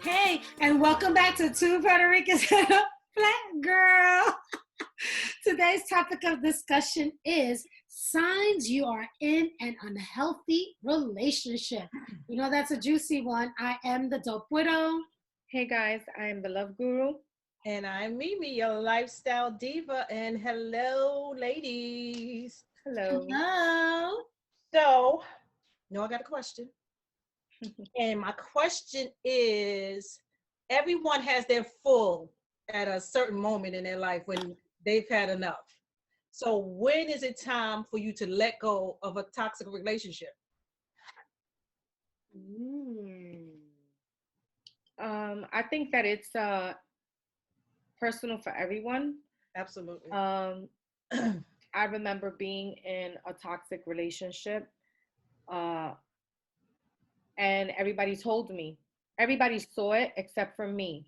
Hey, and welcome back to Two Puerto Ricans and a Black Girl. Today's topic of discussion is signs you are in an unhealthy relationship. You know, that's a juicy one. I am the dope widow. Hey guys, I am the Love Guru. And I'm Mimi, your lifestyle diva. And hello, ladies. Hello. Hello. So, I got a question. And my question is everyone has their full at a certain moment in their life when they've had enough. So, when is it time for you to let go of a toxic relationship? I think that it's personal for everyone. Absolutely. I remember being in a toxic relationship, and everybody told me, everybody saw it except for me.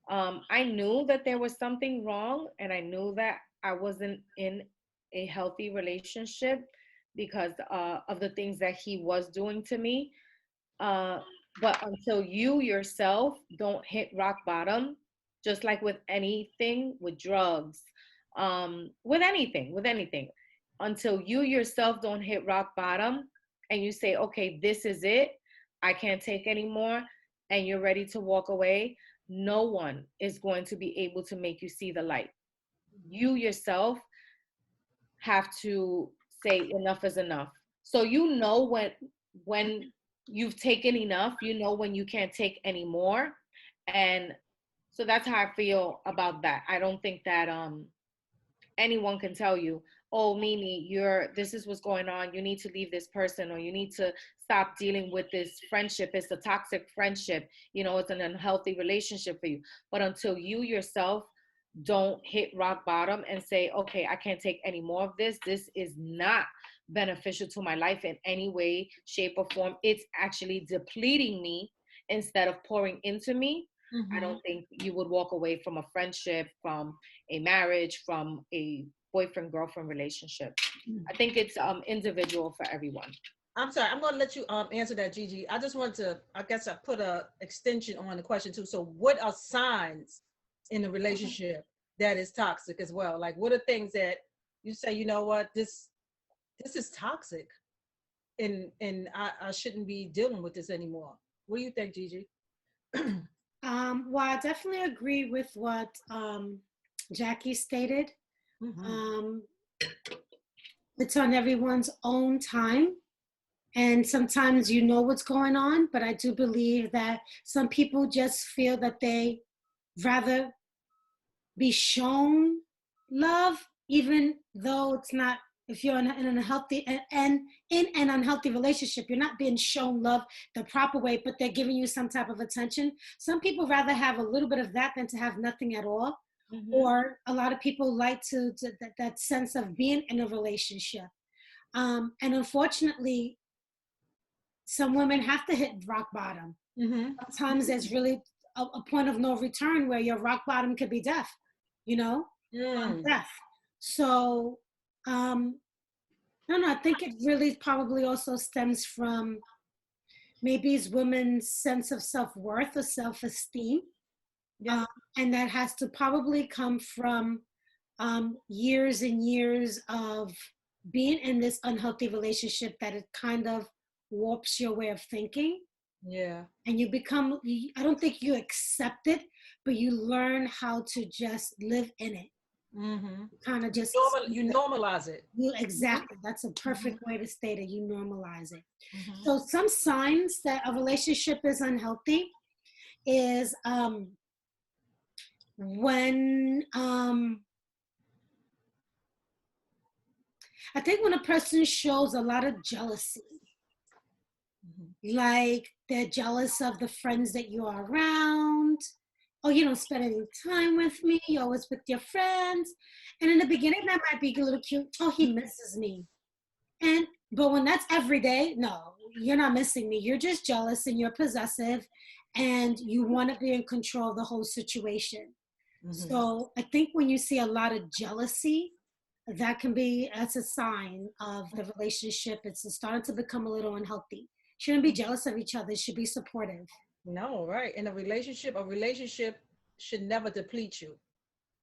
I knew that there was something wrong, and I knew that I wasn't in a healthy relationship because of the things that he was doing to me. But until you yourself don't hit rock bottom, just like with anything, with drugs, with anything, until you yourself don't hit rock bottom and you say, okay, this is it, I can't take anymore, and you're ready to walk away, no one is going to be able to make you see the light. You yourself have to say enough is enough. So you know when you've taken enough, you know when you can't take any more. And so that's how I feel about that. I don't think that anyone can tell you, oh Mimi, this is what's going on, you need to leave this person, or you need to stop dealing with this friendship, it's a toxic friendship, it's an unhealthy relationship for you. But until you yourself don't hit rock bottom and say, okay, I can't take any more of this is not beneficial to my life in any way, shape, or form, it's actually depleting me instead of pouring into me. I don't think you would walk away from a friendship, from a marriage, from a boyfriend girlfriend relationship. I think it's individual for everyone. I'm sorry, I'm going to let you answer that, Gigi. I just want to, I guess I put a extension on the question too. So what are signs in the relationship that is toxic as well? Like, what are things that you say, you know what, this is toxic, and I shouldn't be dealing with this anymore? What do you think, Gigi? Well, I definitely agree with what Jackie stated. It's on everyone's own time. And sometimes you know what's going on, but I do believe that some people just feel that they rather be shown love, even though it's not. If you're in an unhealthy and in an unhealthy relationship, you're not being shown love the proper way, but they're giving you some type of attention. Some people rather have a little bit of that than to have nothing at all. Or a lot of people like to that sense of being in a relationship. And unfortunately, some women have to hit rock bottom. Sometimes there's really a point of no return where your rock bottom could be death, death. So, I don't know, I think it really probably also stems from maybe it's women's sense of self-worth or self-esteem. And that has to probably come from years and years of being in this unhealthy relationship, that it kind of warps your way of thinking. And you become, I don't think you accept it, but you learn how to just live in it. Kind of just you normalize it. Exactly, that's a perfect way to state it. You normalize it. So some signs that a relationship is unhealthy is when I think when a person shows a lot of jealousy, like they're jealous of the friends that you are around. Oh, you don't spend any time with me, you're always with your friends. And in the beginning, that might be a little cute. Oh, he misses me. But when that's every day, no, you're not missing me. You're just jealous and you're possessive and you want to be in control of the whole situation. So I think when you see a lot of jealousy, that's a sign of the relationship. It's starting to become a little unhealthy. Shouldn't be jealous of each other. Should be supportive. No, right. In a relationship should never deplete you.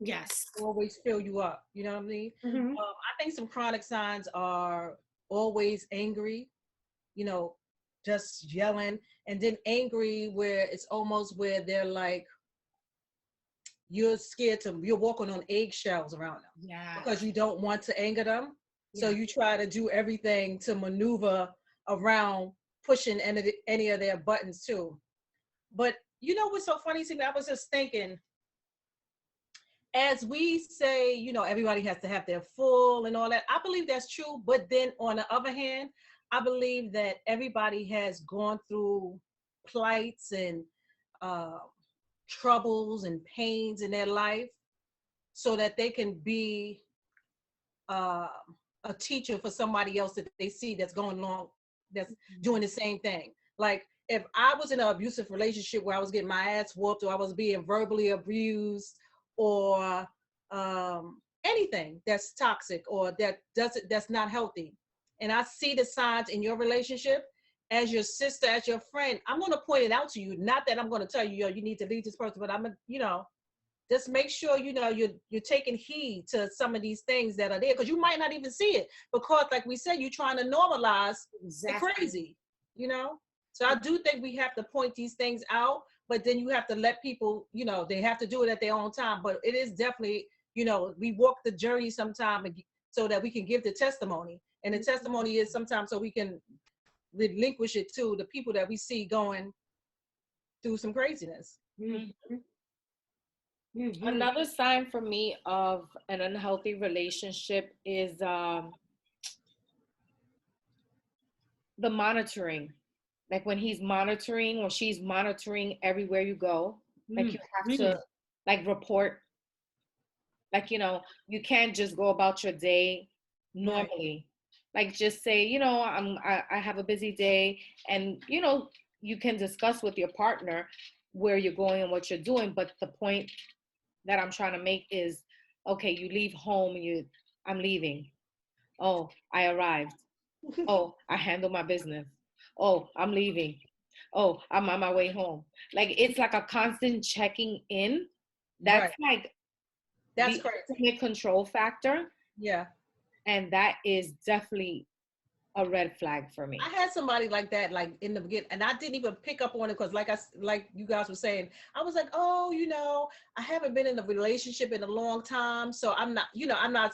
Yes. Always fill you up. You know what I mean? Mm-hmm. I think some chronic signs are always angry, you know, just yelling, and then angry where it's almost where they're like, you're walking on eggshells around them Yeah. because you don't want to anger them. So Yeah. you try to do everything to maneuver around pushing any of their buttons too. But you know what's so funny to me? I was just thinking, as we say, everybody has to have their full and all that. I believe that's true. But then on the other hand, I believe that everybody has gone through plights and uh, troubles and pains in their life so that they can be uh, a teacher for somebody else that they see that's going along, that's doing the same thing. Like if I was in an abusive relationship where I was getting my ass whooped or I was being verbally abused or anything that's toxic or that's not healthy, and I see the signs in your relationship, as your sister, as your friend, I'm going to point it out to you. Not that I'm going to tell you, yo, you need to leave this person, but I'm gonna, just make sure you're taking heed to some of these things that are there, because you might not even see it, because like we said, you're trying to normalize the crazy, so I do think we have to point these things out, but then you have to let people, they have to do it at their own time. But it is definitely, we walk the journey sometime so that we can give the testimony, and the testimony is sometimes so we can relinquish it to the people that we see going through some craziness. Mm-hmm. Mm-hmm. Another sign for me of an unhealthy relationship is the monitoring. Like when he's monitoring or she's monitoring everywhere you go, like you have to like report, like, you can't just go about your day normally. Right. Like just say, I have a busy day, and, you can discuss with your partner where you're going and what you're doing. But the point that I'm trying to make is, okay, you leave home and I'm leaving. Oh, I arrived. Oh, I handle my business. Oh, I'm leaving. Oh, I'm on my way home. Like it's like a constant checking in. That's like that's the crazy. ultimate control factor. Yeah. And that is definitely a red flag for me. I had somebody like that, like in the beginning, and I didn't even pick up on it because, like you guys were saying, I was like, oh, I haven't been in a relationship in a long time, so I'm not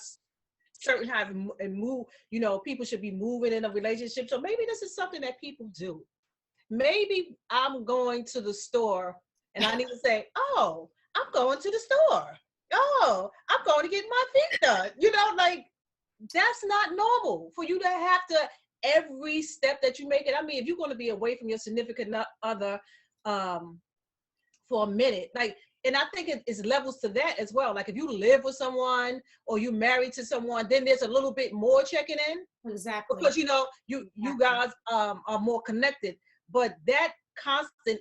certain how to move. People should be moving in a relationship, so maybe this is something that people do. Maybe I'm going to the store and I need to say, oh, I'm going to the store. Oh, I'm going to get my feet done. Like that's not normal for you to have to every step that you make it. I mean, if you're going to be away from your significant other for a minute, like, and I think it's levels to that as well. Like if you live with someone or you're married to someone, then there's a little bit more checking in. Exactly. Because you guys are more connected. But that constant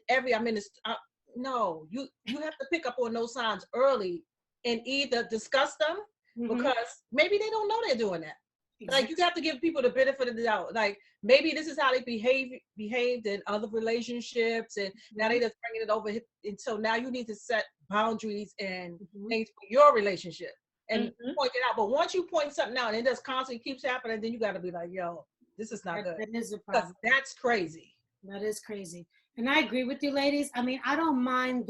no, you have to pick up on those signs early and either discuss them, because maybe they don't know they're doing that. Exactly. Like you have to give people the benefit of the doubt. Like maybe this is how they behaved in other relationships, and now they just bringing it over. And so now you need to set boundaries and things for your relationship and point it out. But once you point something out and it just constantly keeps happening, then you got to be like, yo, this is not good. That is a problem. That's crazy. That is crazy. And I agree with you, ladies. I mean, I don't mind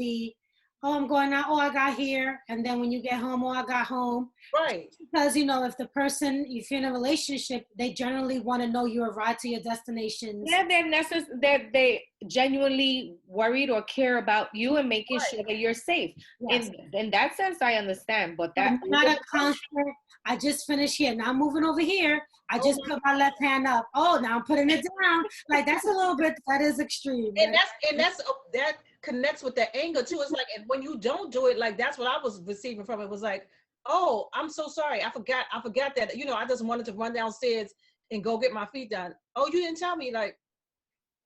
I'm going out, I got here. And then when you get home, I got home. Right. Because, if the person, if you're in a relationship, they generally want to know you arrived to your destinations. Yeah, they genuinely worried or care about you and making sure that you're safe. Yes. In that sense, I understand. But that's not a constant, I just finished here. Now I'm moving over here. I just put my left hand up. Oh, now I'm putting it down. Like that is extreme. And that connects with the anger too. It's like, and when you don't do it, like that's what I was receiving from it, was like, oh, I'm so sorry. I forgot that, I just wanted to run downstairs and go get my feet done. Oh, you didn't tell me. Like,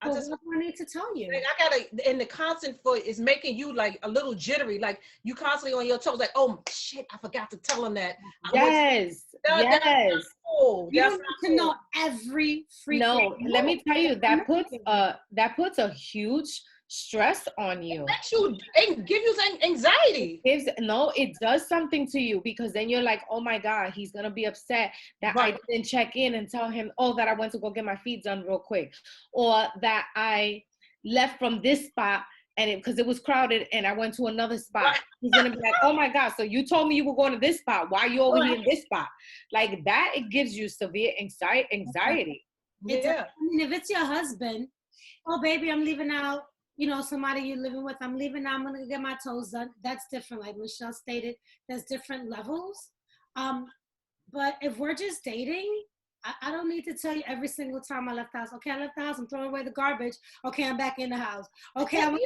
what do I need to tell you? Like and the constant foot is making you like a little jittery. Like you constantly on your toes, like, oh shit, I forgot to tell him that. Yes. Yes. Cool. You don't need to know every freaking. No, let me tell you, that puts a huge stress on you. It makes you, give you anxiety. It does something to you, because then you're like, oh my God, he's gonna be upset that I didn't check in and tell him, oh, that I went to go get my feet done real quick, or that I left from this spot and because it was crowded and I went to another spot. He's gonna be like, oh my God, so you told me you were going to this spot. Why are you over here in this spot? Like that, it gives you severe anxiety. Yeah. I mean, if it's your husband, oh baby, I'm leaving out, you know, somebody you're living with, I'm leaving out, I'm gonna get my toes done. That's different. Like Michelle stated, there's different levels. But if we're just dating, I don't need to tell you every single time I left the house. Okay, I left the house, I'm throwing away the garbage. Okay, I'm back in the house. Okay, I'm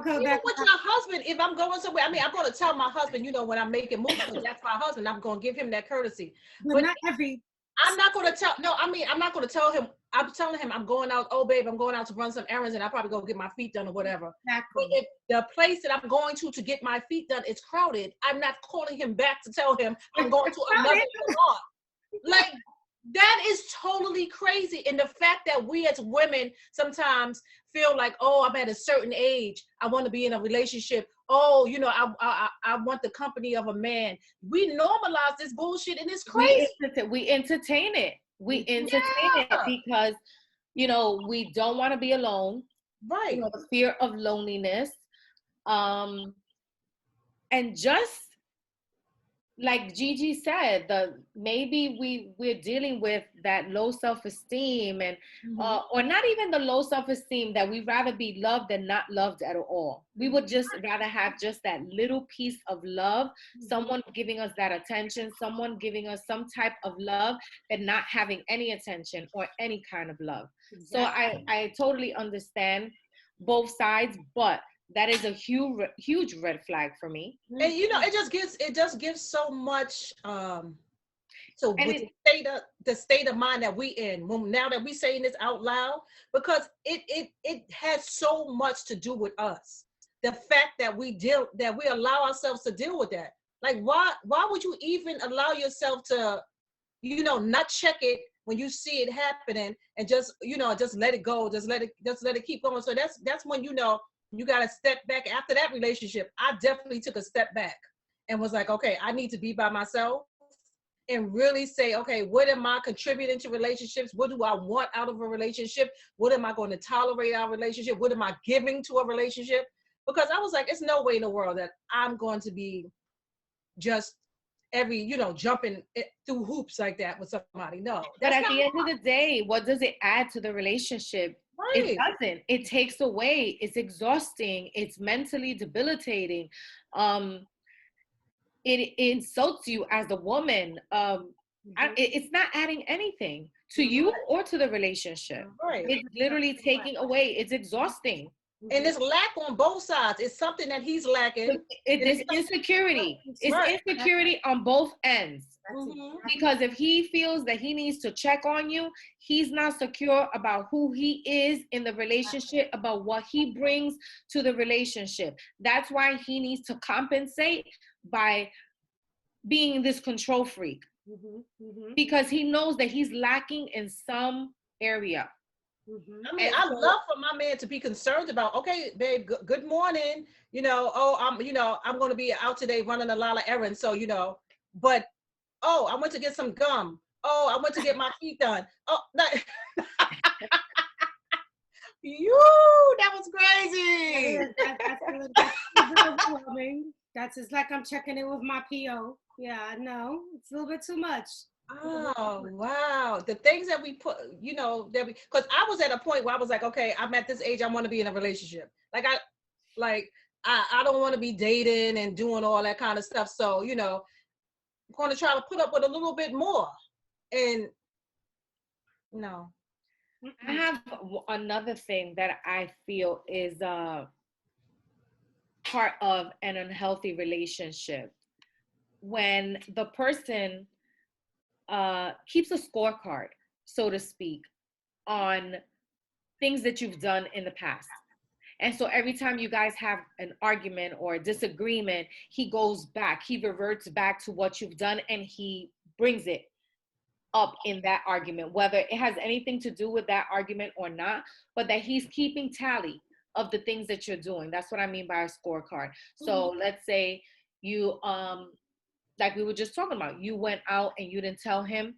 coming back. With your husband, if I'm going somewhere, I mean, I'm going to tell my husband, you know, when I'm making moves, because that's my husband, I'm going to give him that courtesy. But not every. I'm not going to tell, no, I mean, I'm not going to tell him, I'm telling him I'm going out, oh, babe, I'm going out to run some errands and I'll probably go get my feet done or whatever. Exactly. But if the place that I'm going to get my feet done is crowded, I'm not calling him back to tell him I'm going to another salon. Like, that is totally crazy. And the fact that we as women sometimes feel like, oh, I'm at a certain age, I want to be in a relationship. Oh, you know, I want the company of a man. We normalize this bullshit and it's crazy. We entertain it. We entertain it because, you know, we don't want to be alone. Right. You know, the fear of loneliness. And just like Gigi said, maybe we're dealing with that low self-esteem and or not even the low self-esteem, that we'd rather be loved than not loved at all. We would just rather have just that little piece of love, someone giving us that attention, someone giving us some type of love, than not having any attention or any kind of love. Exactly. So I totally understand both sides, but that is a huge red flag for me. And you know, it just gives so much so with the state of mind that we in now that we saying this out loud, because it has so much to do with us. The fact that we allow ourselves to deal with that. Like why would you even allow yourself to, you know, not check it when you see it happening and just, you know, just let it go, just let it keep going. So that's when, you know, you got to step back. After that relationship, I definitely took a step back and was like, okay, I need to be by myself and really say, okay, what am I contributing to relationships? What do I want out of a relationship? What am I going to tolerate our relationship? What am I giving to a relationship? Because I was like, it's no way in the world that I'm going to be just jumping through hoops like that with somebody. No. But at the end of the day, what does it add to the relationship? Right. It doesn't. It takes away. It's exhausting. It's mentally debilitating. It insults you as a woman. It's not adding anything to you or to the relationship. Right. It's literally taking away. It's exhausting. And it's lack on both sides. It's something that he's lacking. It's insecurity. It's insecurity on both ends. Because if he feels that he needs to check on you, he's not secure about who he is in the relationship, about what he brings to the relationship. That's why he needs to compensate by being this control freak. Because he knows that he's lacking in some area. I mean, I love for my man to be concerned about, okay, babe, good morning. You know, I'm going to be out today running a lot of errands. So, you know, but, oh, I went to get some gum. Oh, I went to get my feet done. Oh, that was crazy. That's overwhelming. That's just like I'm checking in with my PO. Yeah, I know. It's a little bit too much. Oh, wow. The things that we put, you know, because I was at a point where I was like, okay, I'm at this age, I want to be in a relationship. I don't want to be dating and doing all that kind of stuff. So, you know, I'm going to try to put up with a little bit more. And no. I have another thing that I feel is part of an unhealthy relationship. When the person keeps a scorecard, so to speak, on things that you've done in the past. And so every time you guys have an argument or a disagreement, he goes back, he reverts back to what you've done and he brings it up in that argument, whether it has anything to do with that argument or not, but that he's keeping tally of the things that you're doing. That's what I mean by a scorecard. So let's say you like we were just talking about, you went out and you didn't tell him,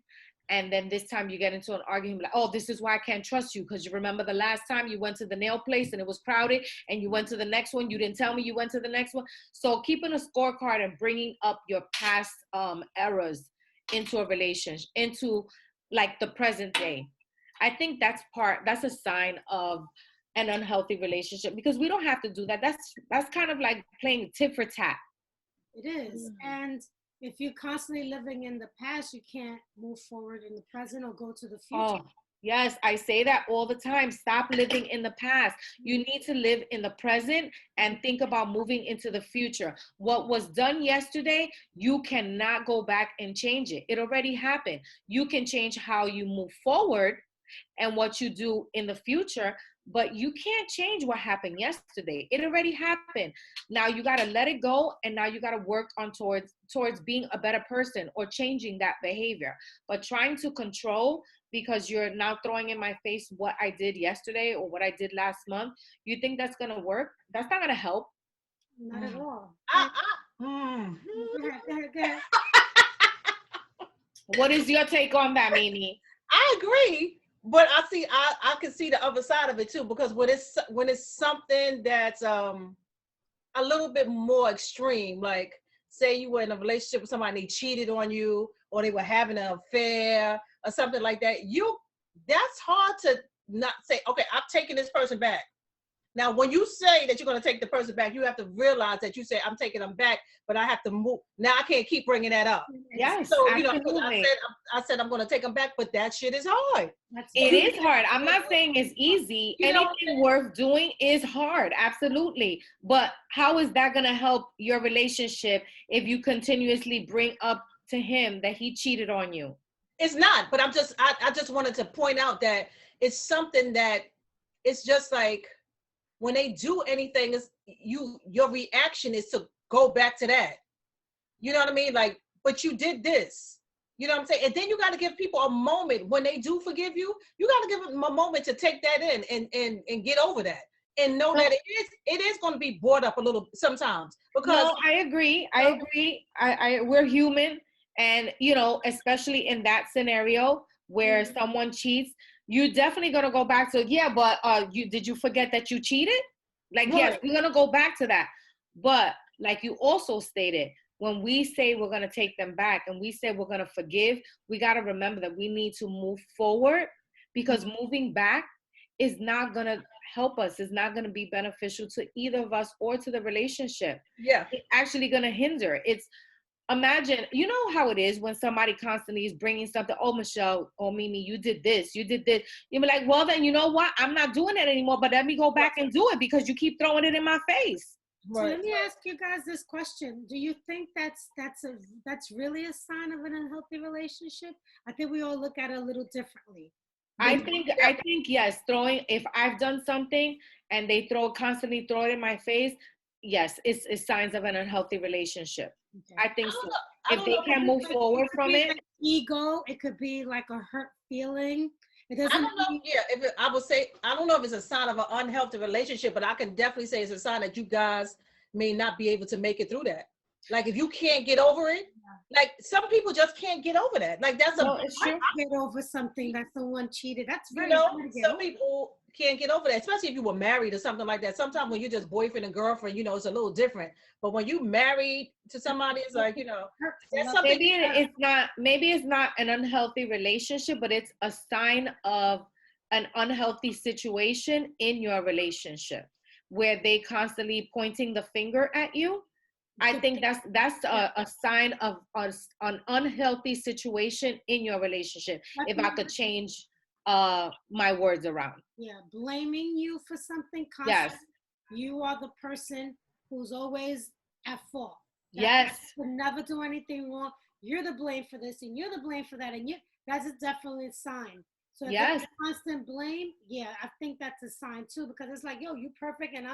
and then this time you get into an argument like, oh, this is why I can't trust you, because you remember the last time you went to the nail place and it was crowded, and you went to the next one, you didn't tell me you went to the next one. So keeping a scorecard and bringing up your past errors into a relationship, into like the present day, I think that's a sign of an unhealthy relationship, because we don't have to do that. That's kind of like playing tit for tat. It is. And if you're constantly living in the past, you can't move forward in the present or go to the future. Oh, yes, I say that all the time. Stop living in the past. You need to live in the present and think about moving into the future. What was done yesterday, you cannot go back and change it. It already happened. You can change how you move forward and what you do in the future, but you can't change what happened yesterday. It already happened. Now you got to let it go, and now you got to work on towards being a better person or changing that behavior. But trying to control because you're now throwing in my face what I did yesterday or what I did last month, you think that's going to work? That's not going to help. Not at all. Go Go ahead. What is your take on that, Mimi? I agree, but I can see the other side of it too, because when it's something that's a little bit more extreme, like say you were in a relationship with somebody and they cheated on you, or they were having an affair or something like that, that's hard to not say, okay, I'm taking this person back. Now, when you say that you're going to take the person back, you have to realize that you say, I'm taking them back, but I have to move. Now, I can't keep bringing that up. Yes, so, absolutely. I said I'm going to take them back, but that shit is hard. It is hard. I'm not saying it's easy. Anything worth doing is hard, absolutely. But how is that going to help your relationship if you continuously bring up to him that he cheated on you? It's not, but I just wanted to point out that it's something that it's just like, when they do anything, your reaction is to go back to that. You know what I mean? Like, but you did this. You know what I'm saying? And then you got to give people a moment when they do forgive you. You got to give them a moment to take that in and get over that, and know that it is going to be brought up a little sometimes. Because no, I agree. We're human, and especially in that scenario where someone cheats, you're definitely gonna go back to, but did you forget that you cheated? Like, right. Yes, we're gonna go back to that. But like you also stated, when we say we're gonna take them back and we say we're gonna forgive, we gotta remember that we need to move forward, because moving back is not gonna help us. It's not gonna be beneficial to either of us or to the relationship. Yeah, it's actually gonna hinder. Imagine, you know how it is when somebody constantly is bringing something, oh, Michelle, oh, Mimi, you did this. You'll be like, well, then you know what? I'm not doing it anymore, but let me go back and do it because you keep throwing it in my face. Right. So let me ask you guys this question. Do you think that's really a sign of an unhealthy relationship? I think we all look at it a little differently. I think yes, if I've done something and they constantly throw it in my face, yes, it's signs of an unhealthy relationship. Okay. I think so. If they can move forward from it. Like ego, it could be like a hurt feeling. It doesn't. I don't know. Yeah, I would say, I don't know if it's a sign of an unhealthy relationship, but I can definitely say it's a sign that you guys may not be able to make it through that. Like, if you can't get over it, like some people just can't get over that. Like, that's it's true. Get over something that someone cheated. That's very some people can't get over that, especially if you were married or something like that. Sometimes when you're just boyfriend and girlfriend, it's a little different. But when you married to somebody, it's like, that's something. Maybe it's not an unhealthy relationship, but it's a sign of an unhealthy situation in your relationship where they constantly pointing the finger at you. I think that's a sign of an unhealthy situation in your relationship. If I could change my words around. Yeah, blaming you for something constantly. Yes. You are the person who's always at fault. Yes. You never do anything wrong. You're the blame for this and you're the blame for that. And that's definitely a sign. So if it's constant blame, I think that's a sign too, because it's like, yo, you're perfect and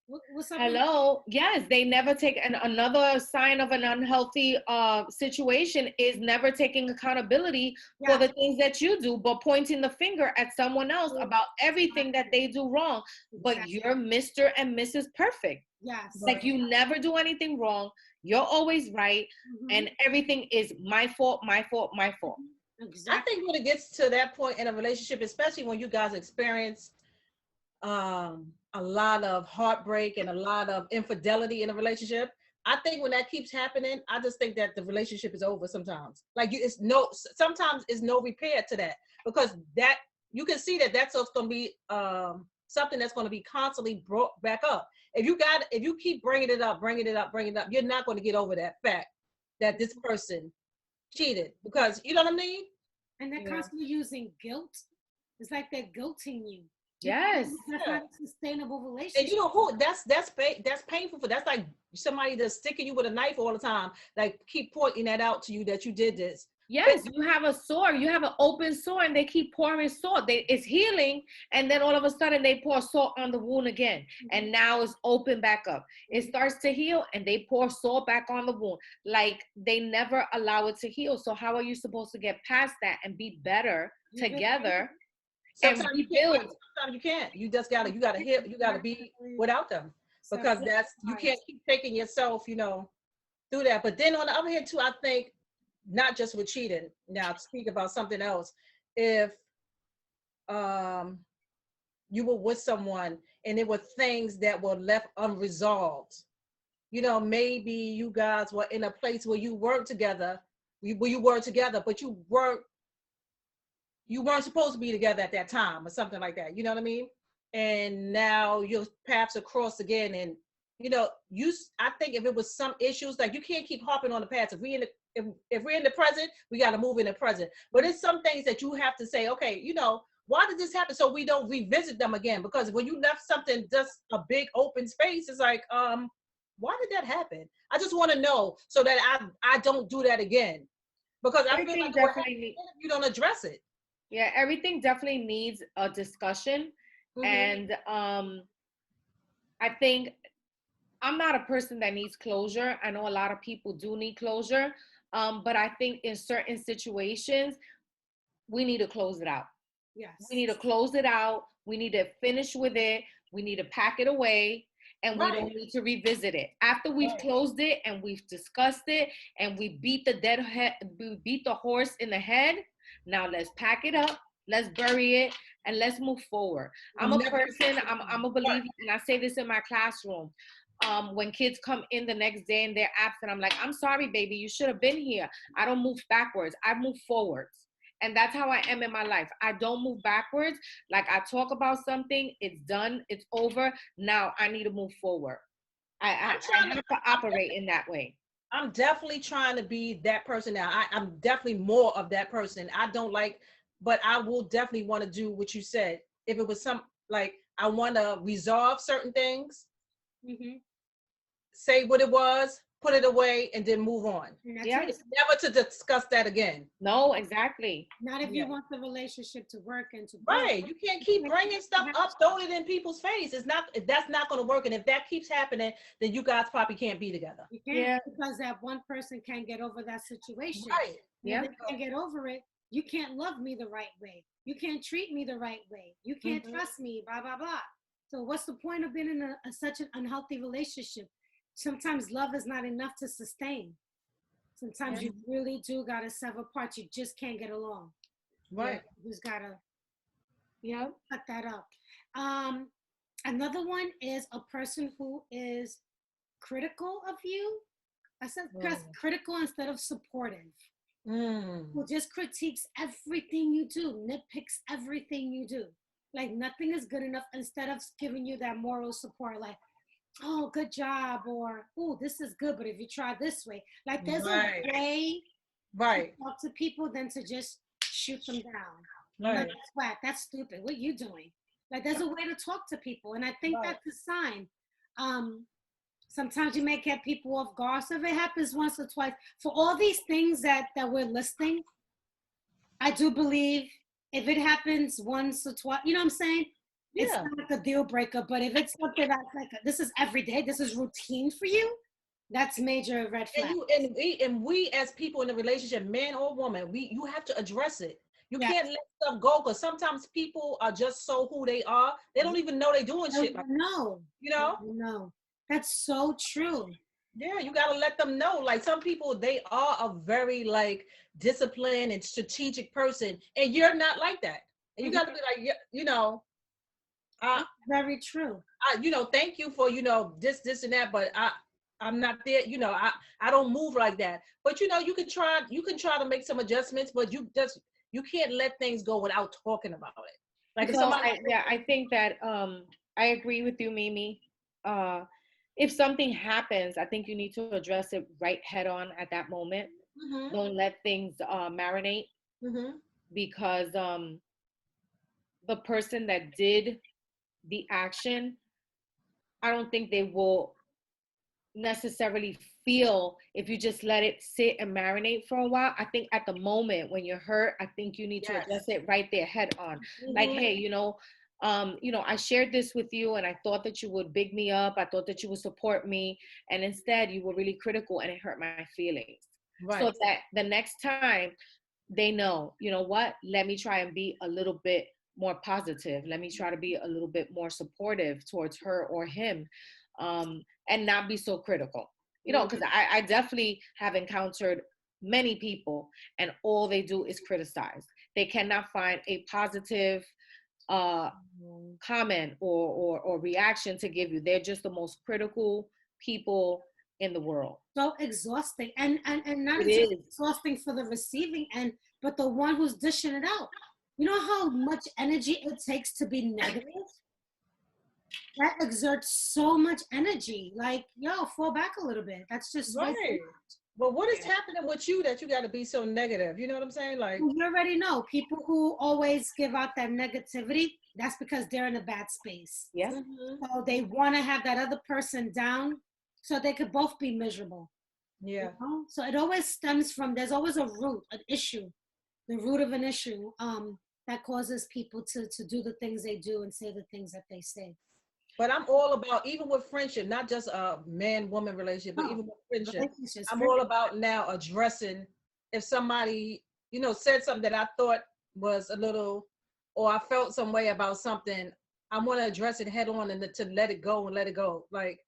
What's up? Hello. Yes, they never take another sign of an unhealthy situation is never taking accountability for the things that you do, but pointing the finger at someone else about everything that they do wrong. But you're Mr. and Mrs. Perfect. Yes. Like you never do anything wrong. You're always right. And everything is my fault, my fault, my fault. I think when it gets to that point in a relationship, especially when you guys experience a lot of heartbreak and a lot of infidelity in a relationship, I think when that keeps happening, I just think that the relationship is over sometimes. Like sometimes it's no repair to that, because that you can see that that's going to be something that's going to be constantly brought back up. If you keep bringing it up, you're not going to get over that fact that this person cheated, because you know what I mean? And they're constantly using guilt. It's like they're guilting you. Yes. That's not a sustainable relationship. And you know who? That's painful for. That's like somebody that's sticking you with a knife all the time. Like keep pointing that out to you that you did this. Yes, you have a sore. You have an open sore, and they keep pouring salt. It's healing, and then all of a sudden they pour salt on the wound again, and now it's open back up. It starts to heal, and they pour salt back on the wound. Like they never allow it to heal. So how are you supposed to get past that and be better together? Sometimes you can't. Sometimes you can't. You just gotta heal. You gotta be without them, because you can't keep taking yourself, through that. But then on the other hand too, I think not just with cheating. Now to speak about something else, if you were with someone and there were things that were left unresolved, maybe you guys were in a place where you weren't together, but you weren't supposed to be together at that time or something like that. You know what I mean? And now your paths are crossed again. And, I think if it was some issues, like you can't keep hopping on the past. If we're in the present, we got to move in the present. But it's some things that you have to say, okay, why did this happen? So we don't revisit them again. Because when you left something, just a big open space, it's like, why did that happen? I just want to know so that I don't do that again. Because I feel like you don't address it. Yeah, everything definitely needs a discussion. And I think I'm not a person that needs closure. I know a lot of people do need closure. But I think in certain situations, we need to close it out. Yes. We need to close it out. We need to finish with it. We need to pack it away. And we don't need to revisit it. After we've closed it and we've discussed it and we beat the horse in the head, now let's pack it up, let's bury it, and let's move forward. I'm a believer, and I say this in my classroom. When kids come in the next day and they're absent, I'm like, I'm sorry, baby, you should have been here. I don't move backwards, I move forwards. And that's how I am in my life. I don't move backwards. Like I talk about something, it's done, it's over. Now I need to move forward. I have to operate in that way. I'm definitely trying to be that person now. I'm definitely more of that person. I don't like, but I will definitely want to do what you said. If it was like, I want to resolve certain things, say what it was, put it away, and then move on. Yeah. It's never to discuss that again. No, exactly. Not if you want the relationship to work and to grow. Right. You can't keep bringing stuff up, throwing it in people's face. That's not going to work. And if that keeps happening, then you guys probably can't be together. You can't, because that one person can't get over that situation. Right. Yeah. If they can't get over it, you can't love me the right way. You can't treat me the right way. You can't trust me, blah, blah, blah. So what's the point of being in such an unhealthy relationship? Sometimes love is not enough to sustain. Sometimes you really do gotta sever parts. You just can't get along. Right. You just gotta, cut that up. Another one is a person who is critical of you. I said critical instead of supportive. Who just critiques everything you do, nitpicks everything you do. Like nothing is good enough, instead of giving you that moral support, like, oh, good job, or, oh, this is good, but if you try this way, like there's a way to talk to people than to just shoot them down. Like, that's whack, that's stupid, what are you doing? Like there's a way to talk to people, and I think that's a sign. Sometimes you may get people off guard, so if it happens once or twice, for all these things that we're listing, I do believe if it happens once or twice, you know what I'm saying? it's Yeah. not like a deal breaker. But if it's something that's like, this is every day, this is routine for you, that's major red And flag. we as people in a relationship, man or woman, you have to address it. You Yes. can't let stuff go because sometimes people are just so who they are. They don't even know they're doing shit like, No. you know? No. That's so true. Yeah, you gotta let them know. Like some people, they are a very like disciplined and strategic person, and you're not like that. And you gotta be like, yeah, you know, I, Very true. you know, thank you for, you know, this, and that, but I'm not there. You know, I don't move like that. But you know, you can try to make some adjustments, but you can't let things go without talking about it. Like if So somebody, I think that I agree with you, Mimi. If something happens, I think you need to address it right head on at that moment. mm-hmm, Don't let things marinate, mm-hmm, because the person that did the action, I don't think they will necessarily feel if you just let it sit and marinate for a while. I think at the moment when you're hurt, I think you need to yes, address it right there head on. Like, mm-hmm, hey, I shared this with you and I thought that you would big me up. I thought that you would support me. And instead you were really critical and it hurt my feelings. So right, that the next time they know, you know what, let me try and be a little bit more positive. Let me try to be a little bit more supportive towards her or him, and not be so critical. Because I definitely have encountered many people and all they do is criticize. They cannot find a positive uh, comment or reaction to give you. They're just the most critical people in the world. So exhausting. And not It just is. exhausting for the receiving end, but the one who's dishing it out. You know how much energy it takes to be negative? That exerts so much energy. Like, yo, fall back a little bit. That's just way too right. much. But what is happening with you that you got to be so negative? You know what I'm saying? Like, You already know people who always give out that negativity, that's because they're in a bad space. Yeah. mhm, So they want to have that other person down so they could both be miserable. yeah. So it always stems from, there's always a root, an issue, the root of an issue that causes people to do the things they do and say the things that they say. But I'm all about, even with friendship, not just a man-woman relationship, but No, even with friendship, relationships, I'm all about now addressing if somebody, you know, said something that I thought was a little, or I felt some way about something. I want to address it head on and to let it go and let it go. Like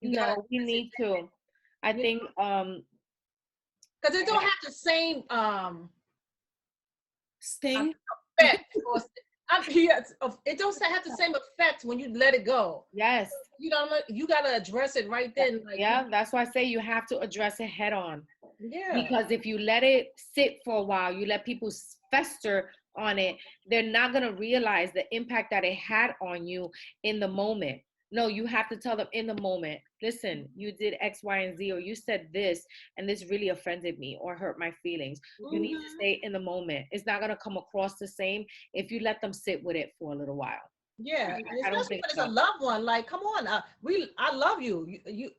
you gotta No, we need to. I because think it don't have the same sting. effect or yes, it don't have the same effect when you let it go. yes. You know, you gotta address it right then. Like, Yeah, that's why I say you have to address it head on. yeah, Because if you let it sit for a while, you let people fester on it, they're not going to realize the impact that it had on you in the moment. No, you have to tell them in the moment, listen, you did X, Y, and Z, or you said this, and this really offended me or hurt my feelings. You need to stay in the moment. It's not going to come across the same if you let them sit with it for a little while. yeah, and I don't especially think when it's a so. loved one. Like, come on, I love you.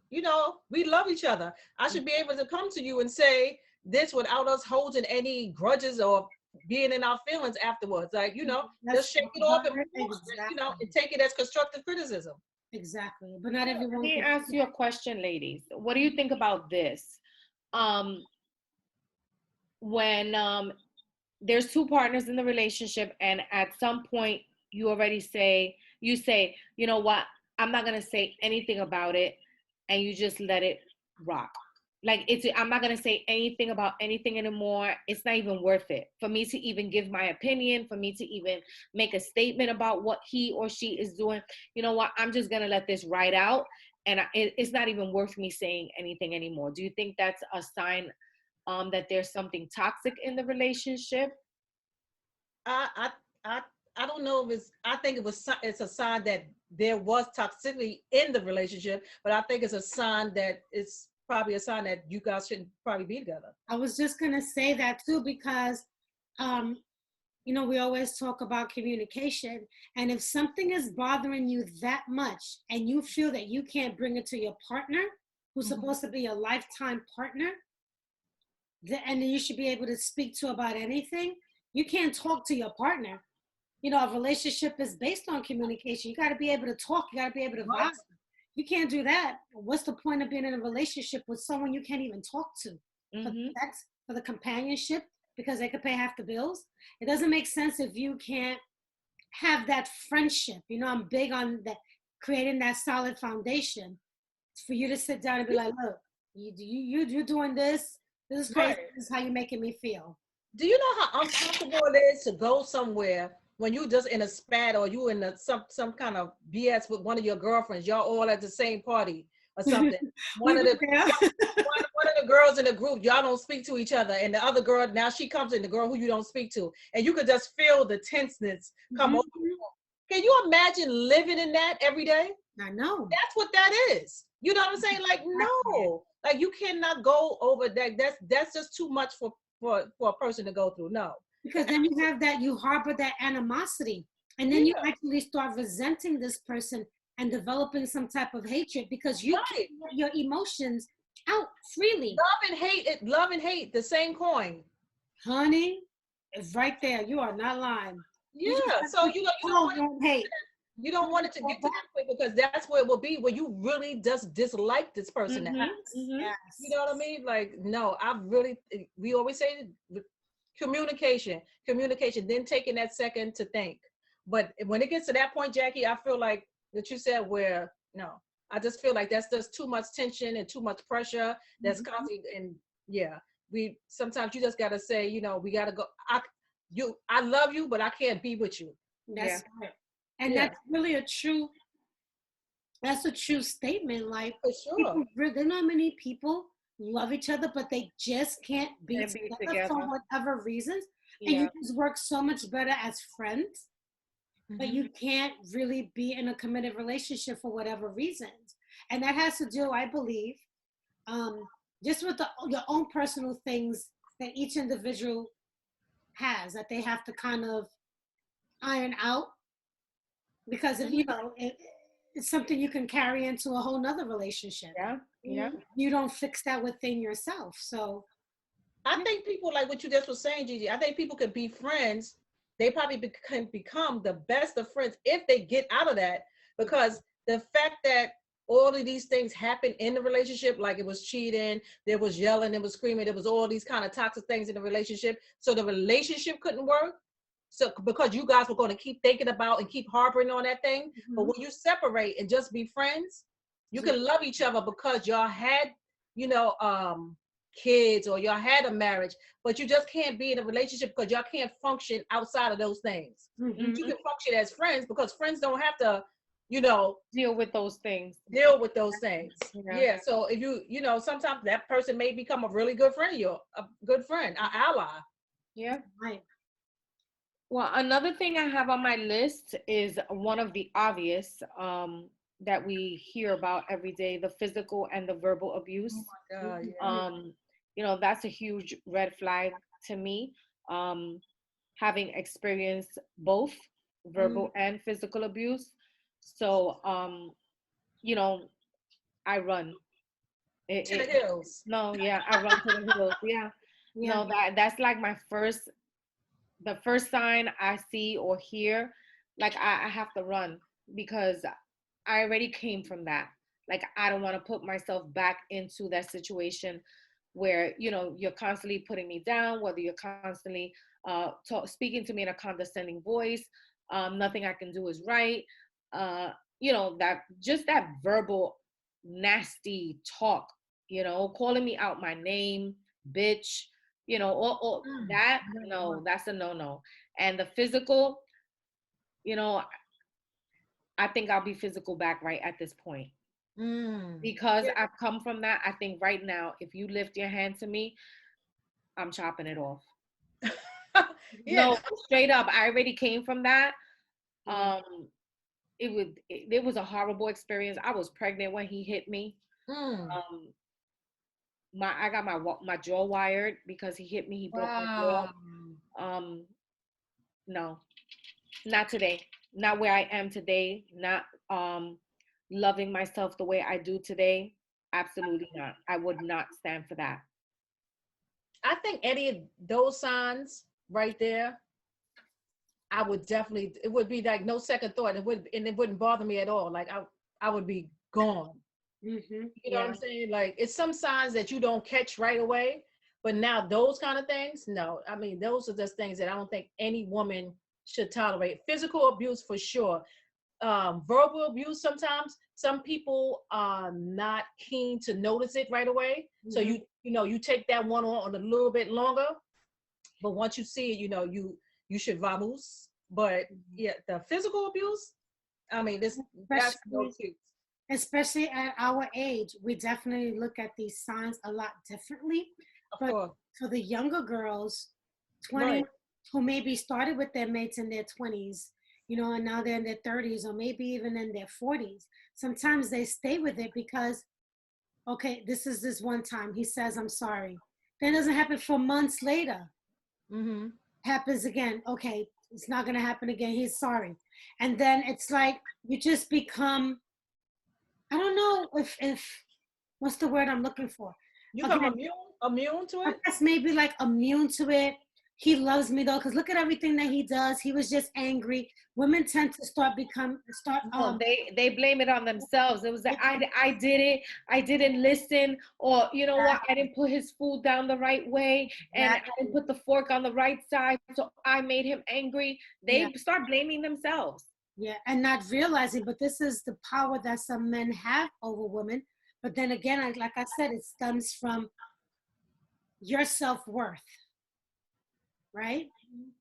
You know, we love each other. I should be able to come to you and say this without us holding any grudges or being in our feelings afterwards. Like, you know, Let's just shake talk it off and about it. move on, you know, Exactly. and take it as constructive criticism. Exactly. But not Let everyone me can. ask you a question, ladies. What do you think about this? Um, when there's two partners in the relationship and at some point you say, you know what, I'm not going to say anything about it, and you just let it rock. Like, I'm not going to say anything about anything anymore. It's not even worth it for me to even give my opinion, for me to even make a statement about what he or she is doing. You know what, I'm just going to let this ride out, and it's not even worth me saying anything anymore. Do you think that's a sign that there's something toxic in the relationship? I I I I don't know if I think it's a sign that there was toxicity in the relationship, but I think it's a sign that it's probably a sign that you guys shouldn't probably be together. I was just gonna say that too because, um, we always talk about communication, and if something is bothering you that much, and you feel that you can't bring it to your partner, who's Mhm. supposed to be a lifetime partner, and then you should be able to speak to about anything. You can't talk to your partner. you know, a relationship is based on communication. You got to be able to talk. You got to be able to vibe. You can't do that. What's the point of being in a relationship with someone you can't even talk to? For the sex, for the companionship, because they could pay half the bills. It doesn't make sense if you can't have that friendship. You know, I'm big on that, creating that solid foundation for you to sit down and be like, look, you're doing this. This is crazy. Right. This is how you're making me feel. Do you know how uncomfortable it is to go somewhere when you just in a spat or you in some kind of BS with one of your girlfriends, y'all all at the same party or something. One of the girls in the group, y'all don't speak to each other, and the other girl, now she comes in, the girl who you don't speak to, and you could just feel the tenseness come over you. Can you imagine living in that every day? I know. That's what that is. You know what I'm saying? Like, no, like you cannot go over that. That's just too much for a person to go through. No. Because then you have that, you harbor that animosity, and then you actually start resenting this person and developing some type of hatred because you can't get your emotions out freely. Love and hate, the same coin. Honey, it's right there. You are not lying. Yeah. So you don't hate. You don't want it to get to that point because that's where it will be, where you really just dislike this person. Yes. You know what I mean? Like, no, we always say communication, then taking that second to think. But when it gets to that point, Jackie, I feel like that you said where, no, I just feel like that's just too much tension and too much pressure. That's constantly, and sometimes you just got to say, you know, we got to go. I love you, but I can't be with you. That's right. And that's really a true statement. Like, for sure, there are not many people love each other, but they just can't be together for whatever reasons. And you just work so much better as friends, but you can't really be in a committed relationship for whatever reasons. And that has to do, I believe, just with your own personal things that each individual has that they have to kind of iron out. Because if it's something you can carry into a whole nother relationship. You don't fix that within yourself. So I think people, like what you just was saying, Gigi, I think people could be friends. They probably can become the best of friends if they get out of that, because the fact that all of these things happen in the relationship, like it was cheating, there was yelling, there was screaming, there was all these kind of toxic things in the relationship. So the relationship couldn't work. So because you guys were going to keep thinking about and keep harboring on that thing. But when you separate and just be friends, you can love each other because y'all had, kids, or y'all had a marriage, but you just can't be in a relationship because y'all can't function outside of those things. You can function as friends because friends don't have to, deal with those things. Yeah. So if sometimes that person may become a really good friend of yours, a good friend, an ally. Yeah. Right. Well, another thing I have on my list is one of the obvious that we hear about every day: the physical and the verbal abuse. Oh my God, yeah. That's a huge red flag to me. Having experienced both verbal and physical abuse. So, I run. To the hills. No, I run to the hills. No, that's like the first sign I see or hear, like I have to run because I already came from that. Like, I don't want to put myself back into that situation where, you're constantly putting me down, whether you're constantly speaking to me in a condescending voice. Nothing I can do is right. That verbal nasty talk, calling me out my name, bitch, all that. No, that's a no. And the physical, I think I'll be physical back right at this point. Because I've come from that. I think right now, if you lift your hand to me, I'm chopping it off. No, straight up. I already came from that. It was a horrible experience. I was pregnant when he hit me. I got my jaw wired because he hit me. He broke my jaw. No, not today. Not where I am today. Not loving myself the way I do today. Absolutely not. I would not stand for that. I think any of those signs right there, I would definitely, it would be like no second thought. It wouldn't bother me at all. Like I would be gone. Mm-hmm. You know what I'm saying? Like it's some signs that you don't catch right away, but now those kind of things, no. I mean, those are just things that I don't think any woman should tolerate. Physical abuse for sure. Verbal abuse, sometimes some people are not keen to notice it right away. So you take that one on a little bit longer, but once you see it, you should vamoose. But yeah, the physical abuse, I mean, that's no excuse. Especially at our age, we definitely look at these signs a lot differently. But for the younger girls, 20, Right. who maybe started with their mates in their 20s, and now they're in their 30s or maybe even in their 40s, sometimes they stay with it because, okay, this one time he says, I'm sorry. Then it doesn't happen for months later. Mm-hmm. Happens again. Okay, it's not going to happen again. He's sorry. And then it's like you just become, I don't know if what's the word I'm looking for? You become immune to it? I guess maybe like immune to it. He loves me though, because look at everything that he does. He was just angry. Women tend to start. No, they blame it on themselves. It was like I did it. I didn't listen, or you know what? I didn't put his food down the right way, and I didn't put the fork on the right side, so I made him angry. They start blaming themselves. Yeah, and not realizing, but this is the power that some men have over women. But then again, like I said, it stems from your self-worth, right?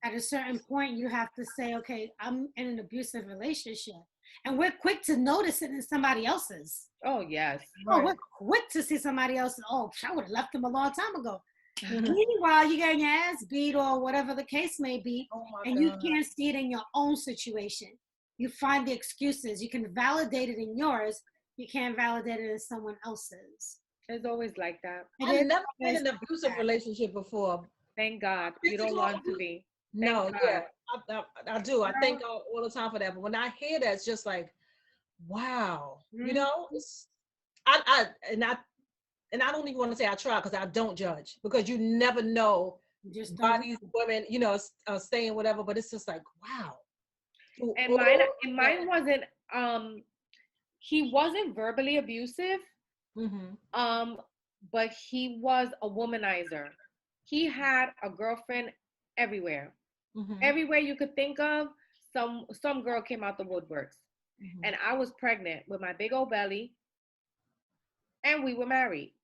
At a certain point, you have to say, okay, I'm in an abusive relationship. And we're quick to notice it in somebody else's. Oh, yes. Oh, we're quick to see somebody else. Oh, I would have left them a long time ago. Meanwhile, you're getting your ass beat or whatever the case may be, and you can't see it in your own situation. You find the excuses. You can validate it in yours. You can't validate it in someone else's. It's always like that. I've never been in an abusive relationship before. Thank God. You don't want to be. No, yeah, I do. I thank God all the time for that. But when I hear that, it's just like, wow, I don't even want to say I try because I don't judge, because you never know why these women, are saying whatever. But it's just like, wow. And mine wasn't. He wasn't verbally abusive. But he was a womanizer. He had a girlfriend everywhere. Everywhere you could think of, some girl came out the woodworks. And I was pregnant with my big old belly, and we were married.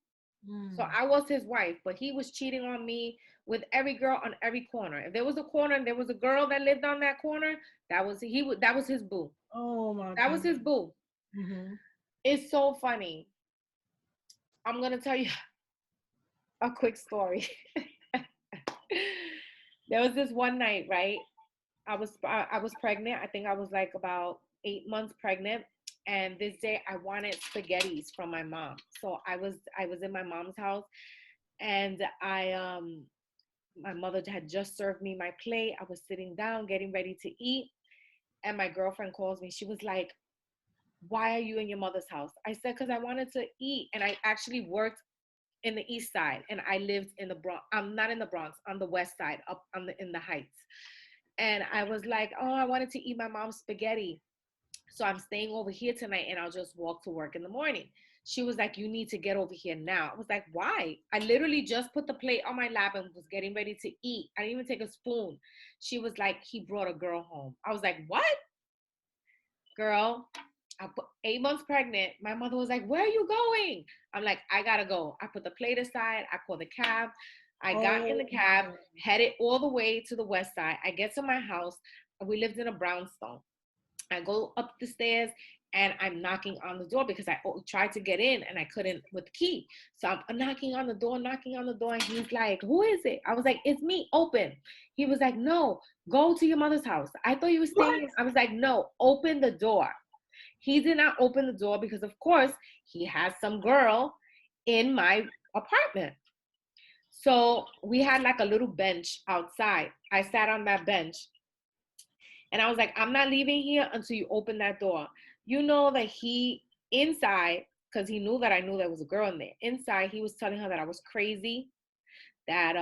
So I was his wife, but he was cheating on me with every girl on every corner. If there was a corner and there was a girl that lived on that corner, that was his boo. Oh my God. That was his boo. It's so funny. I'm gonna tell you a quick story. There was this one night, right? I was pregnant. I think I was like about 8 months pregnant. And this day I wanted spaghettis from my mom. So I was in my mom's house, and my mother had just served me my plate. I was sitting down getting ready to eat, and my girlfriend calls me. She was like, "Why are you in your mother's house?" I said, "Because I wanted to eat." And I actually worked in the east side, and I lived in the Bronx. I'm not in the Bronx, on the west side, up in the Heights. And I was like, "Oh, I wanted to eat my mom's spaghetti, so I'm staying over here tonight, and I'll just walk to work in the morning." She was like, "You need to get over here now." I was like, "Why?" I literally just put the plate on my lap and was getting ready to eat. I didn't even take a spoon. She was like, "He brought a girl home." I was like, "What?" Girl, 8 months pregnant. My mother was like, "Where are you going?" I'm like, "I gotta go." I put the plate aside. I called the cab. I got in the cab, headed all the way to the west side. I get to my house. We lived in a brownstone. I go up the stairs, and I'm knocking on the door because I tried to get in and I couldn't with the key. So I'm knocking on the door, and he's like, "Who is it?" I was like, "It's me, open." He was like, "No, go to your mother's house. I thought you were staying." I was like, "No, open the door." He did not open the door because, of course, he has some girl in my apartment. So we had like a little bench outside. I sat on that bench, and I was like, "I'm not leaving here until you open that door." You know that he inside, because he knew that I knew there was a girl in there. Inside, he was telling her that I was crazy, that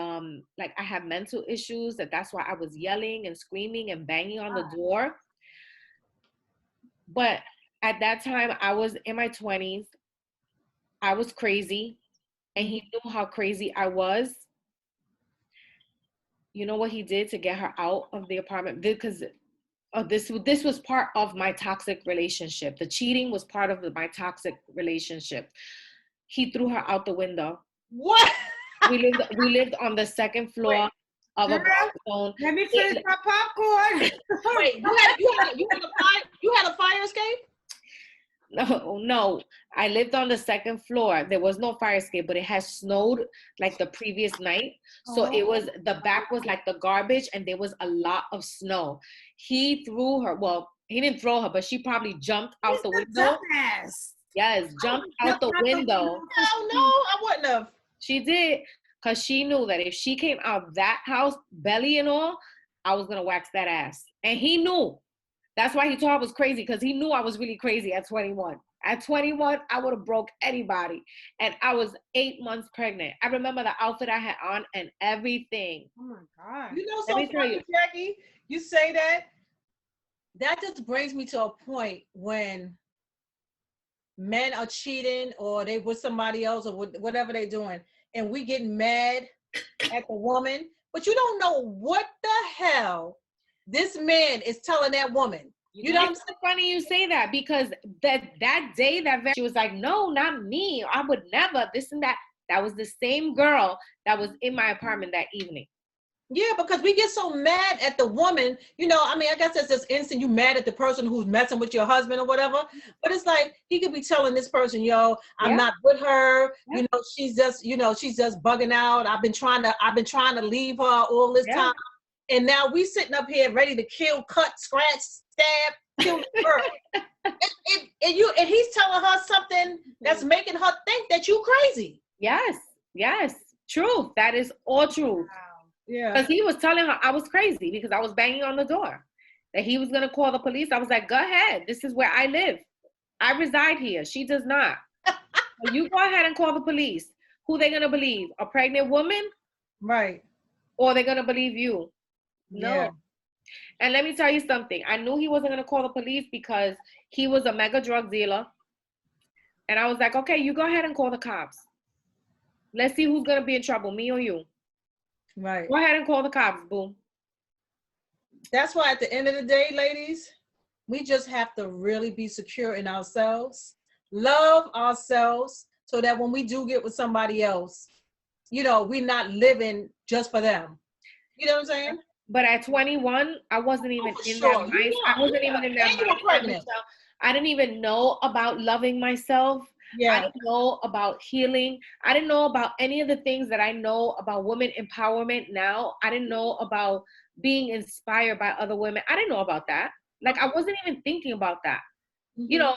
like I had mental issues, that's why I was yelling and screaming and banging on the door. But at that time, I was in my 20s. I was crazy, and he knew how crazy I was. You know what he did to get her out of the apartment? Because this was part of my toxic relationship. The cheating was part of my toxic relationship. He threw her out the window. What? We lived on the second floor of a brownstone. Let me finish my popcorn. Wait, you had a fire escape? No, I lived on the second floor. There was no fire escape, but it had snowed like the previous night. So it was, the back was like the garbage, and there was a lot of snow. He threw her. Well, he didn't throw her, but she probably jumped out the window. Yes, jumped out the window. No, I wouldn't have. She did, because she knew that if she came out that house, belly and all, I was going to wax that ass. And he knew. That's why he thought I was crazy, because he knew I was really crazy at 21. At 21, I would have broke anybody. And I was 8 months pregnant. I remember the outfit I had on and everything. Oh my God. You know, so funny, Jackie, you say that. That just brings me to a point when men are cheating, or they with somebody else, or whatever they're doing, and we get mad at the woman, but you don't know what the hell this man is telling that woman. You know, it's funny you say that, because that day, she was like, no, not me. I would never, this and that. That was the same girl that was in my apartment that evening. Yeah, because we get so mad at the woman, you know, I mean, I guess it's just instant you mad at the person who's messing with your husband or whatever, but it's like, he could be telling this person, yo, I'm not with her, you know, she's just bugging out. I've been trying to leave her all this time. And now we sitting up here ready to kill, cut, scratch, stab, kill the girl. and he's telling her something that's making her think that you crazy. Yes. Truth. That is all true. Wow. Yeah. Because he was telling her I was crazy because I was banging on the door. That he was going to call the police. I was like, go ahead. This is where I live. I reside here. She does not. So you go ahead and call the police. Who they going to believe? A pregnant woman? Right. Or they're going to believe you? No. Yeah. And let me tell you something. I knew he wasn't going to call the police because he was a mega drug dealer. And I was like, okay, you go ahead and call the cops. Let's see who's going to be in trouble, me or you. Right. Go ahead and call the cops, boo. That's why at the end of the day, ladies, we just have to really be secure in ourselves, love ourselves, so that when we do get with somebody else, you know, we're not living just for them. You know what I'm saying? But at 21, I wasn't even in that mind. I wasn't even in that mind. I didn't even know about loving myself. Yeah. I didn't know about healing. I didn't know about any of the things that I know about women empowerment now. I didn't know about being inspired by other women. I didn't know about that. Like, I wasn't even thinking about that. Mm-hmm. You know,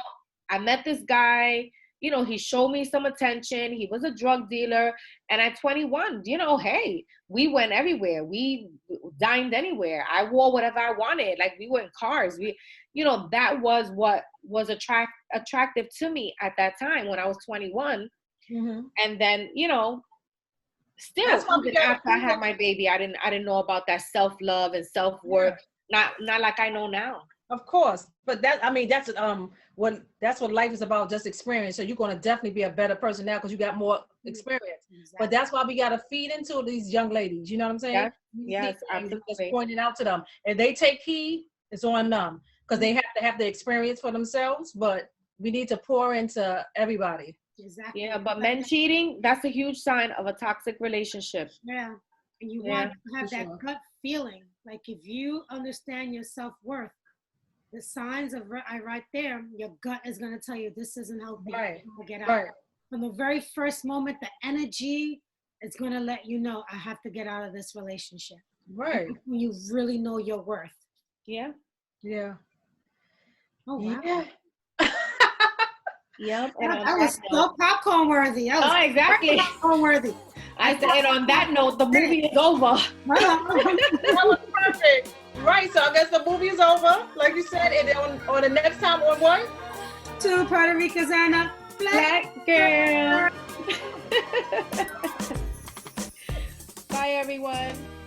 I met this guy, you know, he showed me some attention. He was a drug dealer. And at 21, you know, hey, we went everywhere. We dined anywhere. I wore whatever I wanted. Like, we were in cars. You know, that was what was attractive to me at that time when I was 21. Mm-hmm. And then, you know, still even after I had my baby, I didn't know about that self-love and self-worth. Yeah. Not like I know now. Of course. But that's what life is about, just experience. So you're going to definitely be a better person now because you got more experience. Exactly. But that's why we got to feed into these young ladies. You know what I'm saying? Yes, absolutely. Just pointing out to them. If they take heed, it's on them because they have to have the experience for themselves. But we need to pour into everybody. Exactly. Yeah, but men cheating, that's a huge sign of a toxic relationship. Yeah. And you want to have that gut feeling. Like, if you understand your self-worth, the signs of right there, your gut is going to tell you this isn't healthy. Right. Get out. Right. From the very first moment, the energy is going to let you know, I have to get out of this relationship. Right. When you really know your worth. Yeah. Yeah. Oh, wow. Yeah. Yep. And that was so popcorn worthy. Exactly. Popcorn worthy. I said, and on that note, the movie is over. That was perfect. Right, so I guess the movie is over, like you said, and then on the next time on what? Two Puerto Ricans and a Black Girl. Bye, everyone.